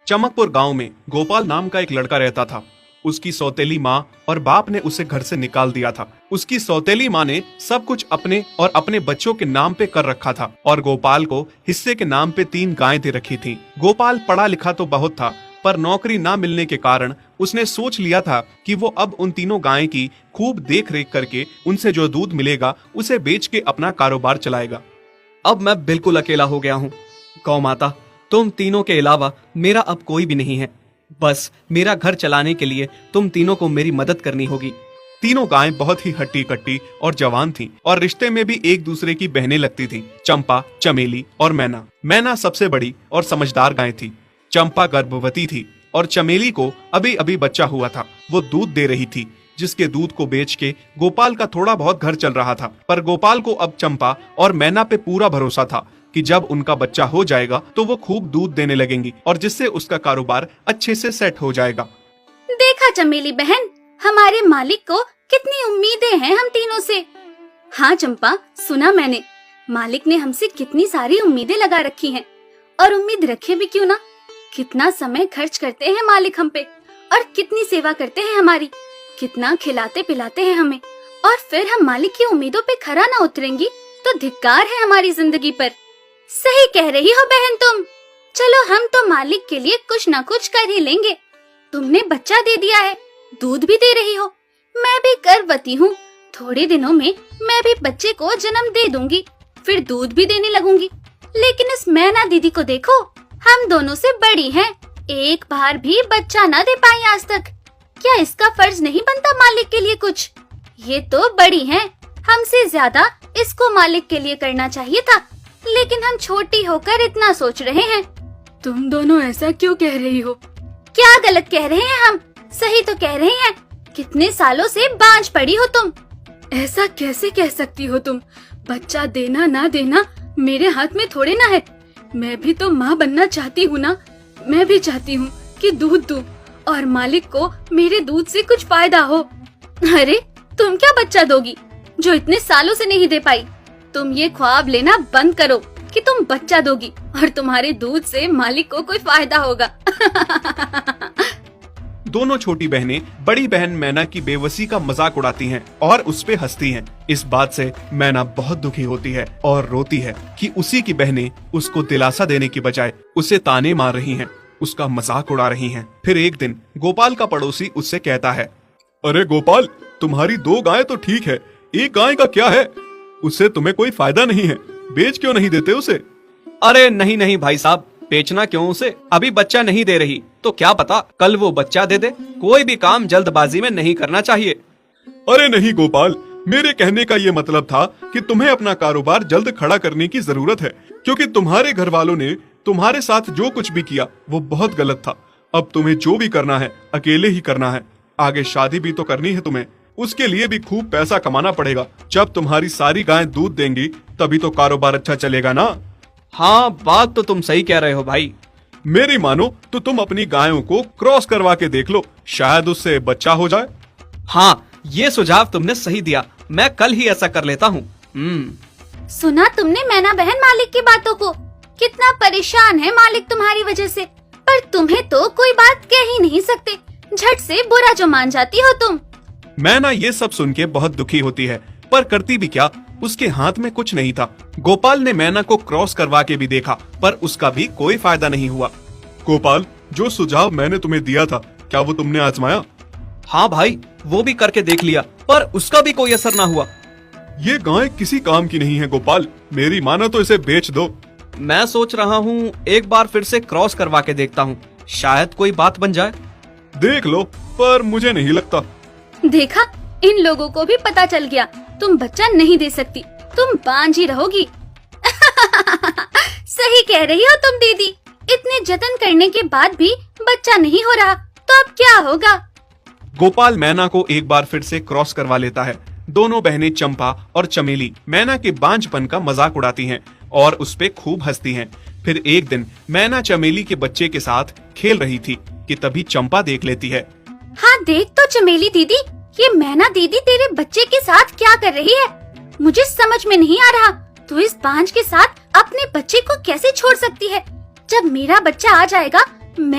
चमकपुर गांव में गोपाल नाम का एक लड़का रहता था। उसकी सौतेली माँ और बाप ने उसे घर से निकाल दिया था। उसकी सौतेली माँ ने सब कुछ अपने और अपने बच्चों के नाम पे कर रखा था और गोपाल को हिस्से के नाम पे 3 गायें दे रखी थीं। गोपाल पढ़ा लिखा तो बहुत था, पर नौकरी ना मिलने के कारण उसने सोच लिया था कि वो अब उन तीनों गायें की खूब देख रेख करके उनसे जो दूध मिलेगा उसे बेच के अपना कारोबार चलाएगा। अब मैं बिल्कुल अकेला हो गया हूँ। गौ माता, तुम तीनों के अलावा मेरा अब कोई भी नहीं है। बस मेरा घर चलाने के लिए तुम तीनों को मेरी मदद करनी होगी। तीनों गायें बहुत ही हट्टी कट्टी और जवान थीं और रिश्ते में भी एक दूसरे की बहनें लगती थीं। चंपा, चमेली और मैना। मैना सबसे बड़ी और समझदार गाय थी। चंपा गर्भवती थी और चमेली को अभी अभी बच्चा हुआ था। वो दूध दे रही थी, जिसके दूध को बेच के गोपाल का थोड़ा बहुत घर चल रहा था। पर गोपाल को अब चंपा और मैना पे पूरा भरोसा था कि जब उनका बच्चा हो जाएगा तो वो खूब दूध देने लगेंगी और जिससे उसका कारोबार अच्छे से सेट हो जाएगा। देखा चमेली बहन, हमारे मालिक को कितनी उम्मीदें हैं हम तीनों से। हाँ चंपा, सुना मैंने, मालिक ने हमसे कितनी सारी उम्मीदें लगा रखी हैं। और उम्मीद रखे भी क्यों ना, कितना समय खर्च करते हैं मालिक हम पे और कितनी सेवा करते हैं हमारी, कितना खिलाते पिलाते हैं हमें। और फिर हम मालिक की उम्मीदों पे खरा ना उतरेंगी तो धिक्कार है हमारी जिंदगी पर। सही कह रही हो बहन तुम। चलो हम तो मालिक के लिए कुछ ना कुछ कर ही लेंगे। तुमने बच्चा दे दिया है, दूध भी दे रही हो, मैं भी गर्भवती हूँ। थोड़े दिनों में मैं भी बच्चे को जन्म दे दूंगी, फिर दूध भी देने लगूंगी। लेकिन इस मैना दीदी को देखो, हम दोनों से बड़ी हैं, एक बार भी बच्चा ना दे पाई आज तक। क्या इसका फर्ज नहीं बनता मालिक के लिए कुछ? ये तो बड़ी हैं, हमसे ज्यादा इसको मालिक के लिए करना चाहिए था, लेकिन हम छोटी होकर इतना सोच रहे हैं। तुम दोनों ऐसा क्यों कह रही हो? क्या गलत कह रहे हैं हम? सही तो कह रहे हैं। कितने सालों से बांझ पड़ी हो तुम। ऐसा कैसे कह सकती हो तुम? बच्चा देना ना देना मेरे हाथ में थोड़े ना है। मैं भी तो माँ बनना चाहती हूँ ना। मैं भी चाहती हूँ कि दूध दूँ और मालिक को मेरे दूध से कुछ फायदा हो। अरे तुम क्या बच्चा दोगी जो इतने सालों से नहीं दे पाई? तुम ये ख्वाब लेना बंद करो कि तुम बच्चा दोगी और तुम्हारे दूध से मालिक को कोई फायदा होगा। दोनों छोटी बहनें बड़ी बहन मैना की बेबसी का मजाक उड़ाती हैं और उस पे हंसती हैं। इस बात से मैना बहुत दुखी होती है और रोती है कि उसी की बहनें उसको दिलासा देने की बजाय उसे ताने मार रही हैं, उसका मजाक उड़ा रही हैं। फिर एक दिन गोपाल का पड़ोसी उससे कहता है, अरे गोपाल, तुम्हारी 2 गायें तो ठीक है, एक गाय का क्या है? उससे तुम्हें कोई फायदा नहीं है, बेच क्यों नहीं देते उसे? अरे नहीं नहीं भाई साहब, बेचना क्यों उसे? अभी बच्चा नहीं दे रही तो क्या पता कल वो बच्चा दे दे। कोई भी काम जल्दबाजी में नहीं करना चाहिए। अरे नहीं गोपाल, मेरे कहने का ये मतलब था कि तुम्हें अपना कारोबार जल्द खड़ा करने की जरूरत है, क्योंकि तुम्हारे घर वालों ने तुम्हारे साथ जो कुछ भी किया वो बहुत गलत था। अब तुम्हें जो भी करना है अकेले ही करना है। आगे शादी भी तो करनी है तुम्हें, उसके लिए भी खूब पैसा कमाना पड़ेगा। जब तुम्हारी सारी गायें दूध देंगी तभी तो कारोबार अच्छा चलेगा ना। हाँ, बात तो तुम सही कह रहे हो भाई। मेरी मानो तो तुम अपनी गायों को क्रॉस करवा के देख लो, शायद उससे बच्चा हो जाए। हाँ, ये सुझाव तुमने सही दिया, मैं कल ही ऐसा कर लेता हूँ। सुना तुमने मैना बहन मालिक की बातों को? कितना परेशान है मालिक तुम्हारी वजह से, पर तुम्हें तो कोई बात कह ही नहीं सकते। झट से बुरा जो मान जाती हो तुम। मैना ये सब सुन के बहुत दुखी होती है, पर करती भी क्या, उसके हाथ में कुछ नहीं था। गोपाल ने मैना को क्रॉस करवा के भी देखा, पर उसका भी कोई फायदा नहीं हुआ। गोपाल, जो सुझाव मैंने तुम्हें दिया था, क्या वो तुमने आजमाया? हाँ भाई, वो भी करके देख लिया, पर उसका भी कोई असर ना हुआ। ये गाय किसी काम की नहीं है गोपाल, मेरी मानो तो इसे बेच दो। मैं सोच रहा हूँ एक बार फिर से क्रॉस करवा के देखता हूँ, शायद कोई बात बन जाए। देख लो, पर मुझे नहीं लगता। देखा, इन लोगों को भी पता चल गया, तुम बच्चा नहीं दे सकती, तुम बांझ ही रहोगी। सही कह रही हो तुम दीदी, इतने जतन करने के बाद भी बच्चा नहीं हो रहा तो अब क्या होगा? गोपाल मैना को एक बार फिर से क्रॉस करवा लेता है। दोनों बहनें चंपा और चमेली मैना के बांझपन का मजाक उड़ाती हैं और उस पे खूब हंसती हैं। फिर एक दिन मैना चमेली के बच्चे के साथ खेल रही थी कि तभी चंपा देख लेती है। हाँ देख तो चमेली दीदी, ये मैना दीदी तेरे बच्चे के साथ क्या कर रही है? मुझे समझ में नहीं आ रहा, तू इस बांझ के साथ अपने बच्चे को कैसे छोड़ सकती है? जब मेरा बच्चा आ जाएगा मैं